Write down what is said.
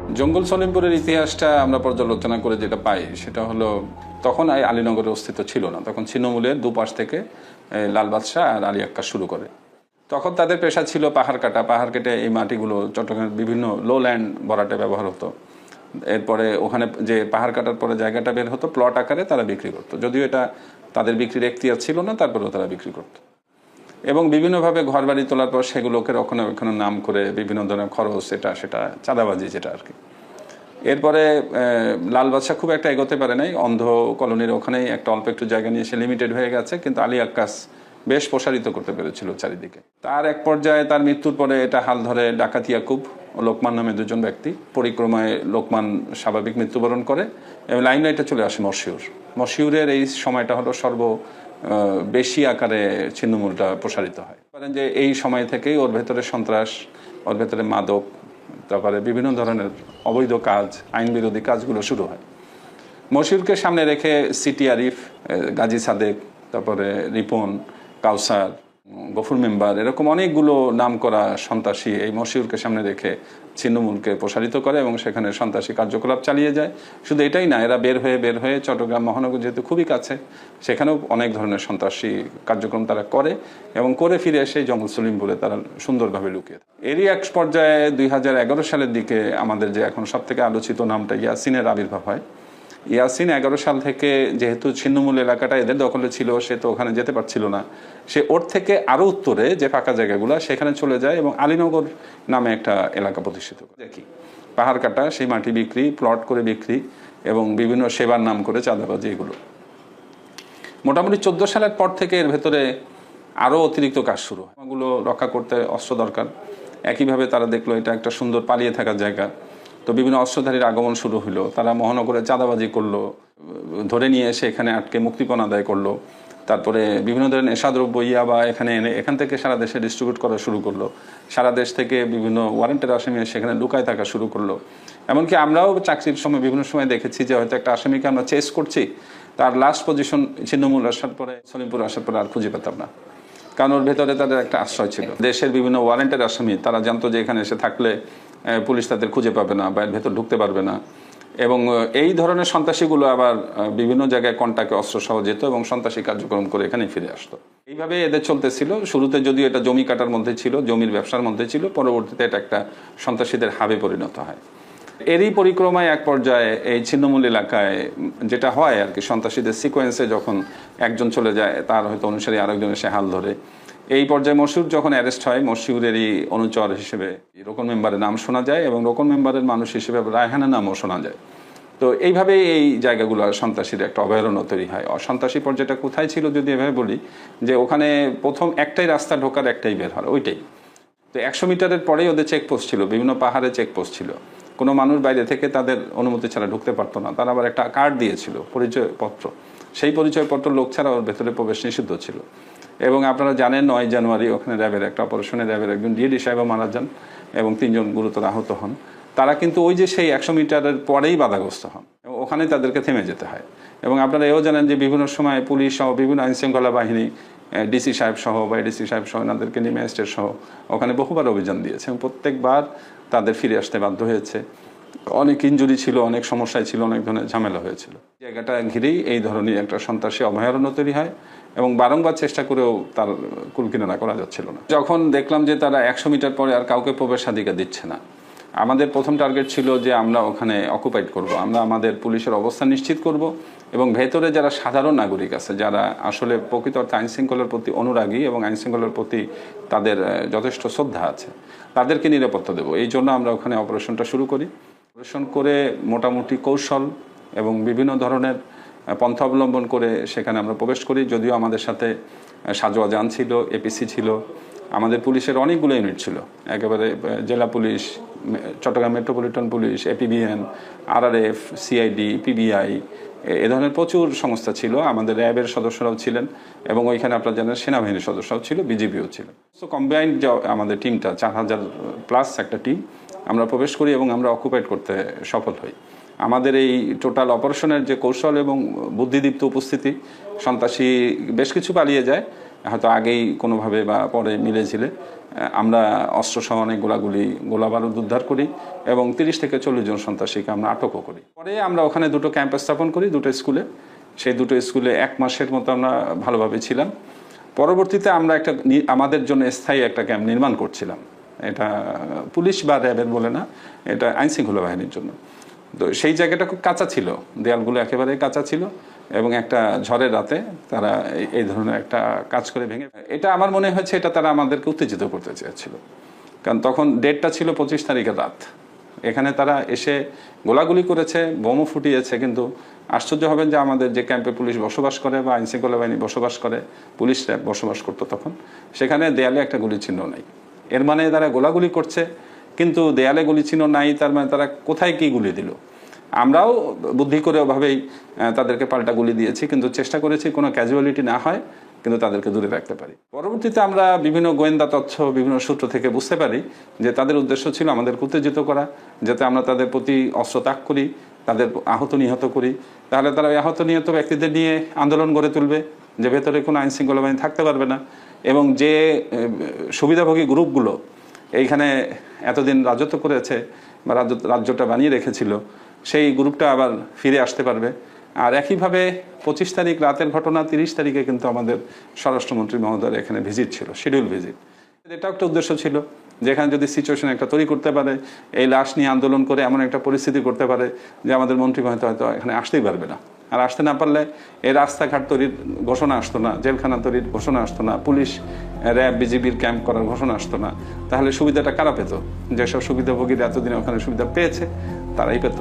জঙ্গল সলিমপুরের ইতিহাসটা আমরা পর্যালোচনা করে যেটা পাই সেটা হলো তখন আলীনগরের অস্তিত্ব ছিল না। তখন ছিন্নমূলের দুপাশ থেকে লাল বাদশাহ আর আলী আক্কা শুরু করে। তখন তাদের পেশা ছিল পাহাড় কাটা। পাহাড় কেটে এই মাটিগুলো চট্টগ্রামের বিভিন্ন লো ল্যান্ড ভরাটে ব্যবহার হতো। এরপরে ওখানে যে পাহাড় কাটার পরে জায়গাটা বের হতো প্লট আকারে তারা বিক্রি করতো, যদিও এটা তাদের বিক্রির এখতিয়ার ছিল না, তারপরেও তারা বিক্রি করতো। এবং বিভিন্নভাবে ঘর বাড়ি তোলার পর সেগুলোকে রক্ষণাবেক্ষণের নাম করে বিভিন্ন ধরনের খরচ, এটা সেটা চাঁদাবাজি যেটা আর কি। এরপরে লাল বাদশাহ খুব একটা এগোতে পারে নাই, অন্ধ কলোনির ওখানেই একটা অল্প একটু জায়গা নিয়ে সে লিমিটেড হয়ে গেছে, কিন্তু আলী আক্কাস বেশ প্রসারিত করতে পেরেছিল চারিদিকে। তার এক পর্যায়ে তার মৃত্যুর পরে এটা হাল ধরে ডাকাত ইয়াকুব ও লোকমান নামে দুজন ব্যক্তি। পরিক্রমায় লোকমান স্বাভাবিক মৃত্যুবরণ করে এবং লাইমলাইটে চলে আসে মশিউর। মশিউরের এই সময়টা হলো বেশি আকারে ছিন্নমূলটা প্রসারিত হয়। যে এই সময় থেকেই ওর ভেতরে সন্ত্রাস, ওর ভেতরে মাদক, তারপরে বিভিন্ন ধরনের অবৈধ কাজ, আইন বিরোধী কাজগুলো শুরু হয়। মশিউরকে সামনে রেখে সিটি আরিফ, গাজী সাদেক, তারপরে রিপন, কাউসার, গফুর মেম্বার, এরকম অনেকগুলো নাম করা সন্ত্রাসী এই মশিউরকে সামনে রেখে ছিন্নমূলকে প্রসারিত করে এবং সেখানে সন্ত্রাসী কার্যকলাপ চালিয়ে যায়। শুধু এটাই না, এরা বের হয়ে চট্টগ্রাম মহানগর যেহেতু খুবই কাছে, সেখানেও অনেক ধরনের সন্ত্রাসী কার্যক্রম তারা করে এবং করে ফিরে এসে জঙ্গল সলিমপুরে তারা সুন্দরভাবে লুকিয়ে। এরই এক পর্যায়ে 2011 সালের দিকে আমাদের যে এখন সব থেকে আলোচিত নামটা ইয়াসিনের আবির্ভাব হয়। ইয়াসিন 11 সাল থেকে, যেহেতু ছিন্নমূল এলাকাটা এদের দখলে ছিল, সে তো ওখানে যেতে পারছিল না, সে ওর থেকে আরও উত্তরে যে ফাঁকা জায়গাগুলো সেখানে চলে যায় এবং আলীনগর নামে একটা এলাকা প্রতিষ্ঠিত করে। দেখি পাহাড় কাটা, সেই মাটি বিক্রি, প্লট করে বিক্রি এবং বিভিন্ন সেবার নাম করে চাঁদাবাজি, এগুলো মোটামুটি 14 সালের পর থেকে এর ভেতরে আরও অতিরিক্ত কাজ শুরু হয়। এগুলো রক্ষা করতে অস্ত্র দরকার। একইভাবে তারা দেখলো এটা একটা সুন্দর পালিয়ে থাকার জায়গা, তো বিভিন্ন অস্ত্রধারীর আগমন শুরু হলো। তারা মহানগরে চাঁদাবাজি করলো, ধরে নিয়ে এসে এখানে আটকে মুক্তিপণ আদায় করলো। তারপরে বিভিন্ন ধরনের নেশাদ্রব্য ইয়াবা এখানে এনে এখান থেকে সারা দেশে ডিস্ট্রিবিউট করা শুরু করলো। সারা দেশ থেকে বিভিন্ন ওয়ারেন্টের আসামি সেখানে লুকায় থাকা শুরু করলো। এমনকি আমরাও চাকরির সময় বিভিন্ন সময় দেখেছি যে হয়তো একটা আসামিকে আমরা চেস করছি, তার লাস্ট পজিশন ছিন্নমূল আসার পরে, সলিমপুর আসার পরে আর খুঁজে পেতাম না, কারণ ওর ভেতরে তাদের একটা আশ্রয় ছিল। দেশের বিভিন্ন ওয়ারেন্টের আসামি তারা জানতো যে এখানে এসে থাকলে পুলিশ তাদের খুঁজে পাবে না বা এর ভেতর ঢুকতে পারবে না। এবং এই ধরনের সন্ত্রাসীগুলো আবার বিভিন্ন জায়গায় কন্টাকে অস্ত্র সহ যেত এবং সন্ত্রাসী কার্যক্রম করে এখানে ফিরে আসতো। এইভাবে এদের চলতেছিল। শুরুতে যদিও এটা জমি কাটার মধ্যে ছিল, জমির ব্যবসার মধ্যে ছিল, পরবর্তীতে এটা একটা সন্ত্রাসীদের হাবে পরিণত হয়। এরই পরিক্রমায় এক পর্যায়ে এই ছিন্নমূল এলাকায় যেটা হয় আর কি, সন্ত্রাসীদের সিকোয়েন্সে যখন একজন চলে যায় তার হয়তো অনুসারী আরেকজন এসে হাল ধরে। এই পর্যায়ে মশিউর যখন অ্যারেস্ট হয়, মশিউরেরই অনুচর হিসেবে রোকন মেম্বারের নাম শোনা যায় এবং রোকন মেম্বারের মানুষ হিসেবে রায়হানের নামও শোনা যায়। তো এইভাবেই এই জায়গাগুলো সন্ত্রাসীর একটা অভয়ারণ্য তৈরি হয়। সন্ত্রাসী পর্যায়টা কোথায় ছিল যদি এভাবে বলি, যে ওখানে প্রথম একটাই রাস্তা ঢোকার, একটাই বের হয়, ওইটাই। তো 100 মিটারের পরেই ওদের চেকপোস্ট ছিল, বিভিন্ন পাহাড়ে চেকপোস্ট ছিল। কোনো মানুষ বাইরে থেকে তাদের অনুমতি ছাড়া ঢুকতে পারতো না। তারা আবার একটা কার্ড দিয়েছিল, পরিচয়পত্র। সেই পরিচয়পত্র লোক ছাড়া ওর ভেতরে প্রবেশ নিষিদ্ধ ছিল। এবং আপনারা জানেন 9 জানুয়ারি ওখানে র্যাবের একটা অপারেশনে র্যাবের একজন ডিএডি সাহেবও মারা যান এবং 3 জন গুরুতর আহত হন। তারা কিন্তু ওই যে সেই 100 মিটারের পরেই বাধাগ্রস্ত হন, ওখানে তাদেরকে থেমে যেতে হয়। এবং আপনারা এও জানেন যে বিভিন্ন সময় পুলিশ সহ বিভিন্ন আইনশৃঙ্খলা বাহিনী, ডিসি সাহেব সহ বা এডিসি সাহেব সহ, এনাদেরকে নিয়ে ম্যাজিস্ট্রেট সহ ওখানে বহুবার অভিযান দিয়েছে এবং প্রত্যেকবার তাদের ফিরে আসতে বাধ্য হয়েছে। অনেক ইনজুরি ছিল, অনেক সমস্যায় ছিল, অনেক ধরনের ঝামেলা হয়েছিল। জায়গাটা ঘিরেই এই ধরনের একটা সন্ত্রাসী অভয়ারণ্য তৈরি হয় এবং বারংবার চেষ্টা করেও তার কুলকিনারা করা যাচ্ছিল না। যখন দেখলাম যে তারা 100 মিটার পরে আর কাউকে প্রবেশাধিকার দিচ্ছে না, আমাদের প্রথম টার্গেট ছিল যে আমরা ওখানে অকুপাইড করব, আমরা আমাদের পুলিশের অবস্থান নিশ্চিত করব এবং ভেতরে যারা সাধারণ নাগরিক আছে, যারা আসলে প্রকৃত অর্থে আইনশৃঙ্খলার প্রতি অনুরাগী এবং আইনশৃঙ্খলার প্রতি তাদের যথেষ্ট শ্রদ্ধা আছে, তাদেরকে নিরাপত্তা দেব। এই জন্য আমরা ওখানে অপারেশনটা শুরু করি। অপারেশন করে মোটামুটি কৌশল এবং বিভিন্ন ধরনের পন্থা অবলম্বন করে সেখানে আমরা প্রবেশ করি। যদিও আমাদের সাথে সাজোয়া জান ছিল, এপিসি ছিল, আমাদের পুলিশের অনেকগুলো ইউনিট ছিল, একেবারে জেলা police, Chittagong metropolitan police, APBN, RRF, CID, PBI, এ ধরনের প্রচুর সংস্থা ছিল। আমাদের র্যাবের সদস্যরাও ছিলেন এবং ওইখানে আপনারা জানেন সেনাবাহিনীর সদস্যরাও ছিল, বিজিবিও ছিল। সো কম্বাইন্ড যে আমাদের টিমটা 4000+ একটা টিম, আমরা প্রবেশ করি এবং আমরা অকুপাইড করতে সফল হই। আমাদের এই টোটাল অপারেশনের যে কৌশল এবং বুদ্ধিদীপ্ত উপস্থিতি, সন্ত্রাসী বেশ কিছু পালিয়ে যায় হয়তো আগেই কোনোভাবে বা পরে মিলে ঝিলে আমরা অস্ত্রসহ অনেক গোলা বারুদ উদ্ধার করি এবং 30 থেকে 40 জন সন্ত্রাসীকে আমরা আটকও করি। পরে আমরা ওখানে দুটো ক্যাম্প স্থাপন করি, দুটো স্কুলে। সেই দুটো স্কুলে 1 মাসের মতো আমরা ভালোভাবে ছিলাম। পরবর্তীতে আমরা আমাদের জন্য স্থায়ী একটা ক্যাম্প নির্মাণ করছিলাম। এটা পুলিশ বা র্যাবের বলে না, এটা আইনশৃঙ্খলা বাহিনীর জন্য। তো সেই জায়গাটা খুব কাঁচা ছিল, দেয়ালগুলো একেবারে কাঁচা ছিল এবং একটা ঝড়ের রাতে তারা এই ধরনের একটা কাজ করে ভেঙে, এটা আমার মনে হয়েছে এটা তারা আমাদেরকে উত্তেজিত করতে চেয়েছিল। কারণ তখন ডেটটা ছিল 25 তারিখের রাত। এখানে তারা এসে গোলাগুলি করেছে, বোমও ফুটিয়েছে, কিন্তু আশ্চর্য হবেন যে আমাদের যে ক্যাম্পে পুলিশ বসবাস করে বা আইনশৃঙ্খলা বাহিনী বসবাস করে, পুলিশ র্যাব বসবাস করতো তখন, সেখানে দেয়ালে একটা গুলির চিহ্ন নাই। এর মানে তারা গোলাগুলি করছে কিন্তু দেয়ালে গুলি চিহ্ন নাই, তার মানে তারা কোথায় কি গুলি দিল। আমরাও বুদ্ধি করে ওভাবেই তাদেরকে পাল্টা গুলি দিয়েছি, কিন্তু চেষ্টা করেছি কোনো ক্যাজুয়ালিটি না হয়, কিন্তু তাদেরকে দূরে রাখতে পারি। পরবর্তীতে আমরা বিভিন্ন গোয়েন্দা তথ্য বিভিন্ন সূত্র থেকে বুঝতে পারি যে তাদের উদ্দেশ্য ছিল আমাদেরকে উত্তেজিত করা, যাতে আমরা তাদের প্রতি অস্ত্র ত্যাগ করি, তাদের আহত নিহত করি। তাহলে তারা আহত নিহত ব্যক্তিদের নিয়ে আন্দোলন গড়ে তুলবে, যে ভেতরে কোনো আইনশৃঙ্খলা বাহিনী থাকতে পারবে না, এবং যে সুবিধাভোগী গ্রুপগুলো এইখানে এতদিন রাজত্ব করেছে বা রাজ্যটা বানিয়ে রেখেছিল, সেই গ্রুপটা আবার ফিরে আসতে পারবে। আর একইভাবে 25 তারিখ রাতের ঘটনা, 30 তারিখে কিন্তু আমাদের স্বরাষ্ট্রমন্ত্রী মহোদয়ের এখানে ভিজিট ছিল, শিডিউল ভিজিট। এটাও একটা উদ্দেশ্য ছিল, যেখানে যদি সিচুয়েশন একটা তৈরি করতে পারে, এই লাশ নিয়ে আন্দোলন করে এমন একটা পরিস্থিতি করতে পারে যে আমাদের মন্ত্রী হয়তো এখানে আসতেই পারবে না। আর আসতে না পারলে এই রাস্তাঘাট তৈরির ঘোষণা আসতো না, জেলখানা তৈরির ঘোষণা আসতো না, পুলিশ র্যাব বিজিবির ক্যাম্প করার ঘোষণা আসতো না। তাহলে সুবিধাটা কারা পেত? যেসব সুবিধাভোগীরা এতদিন ওখানে সুবিধা পেয়েছে তারাই পেত।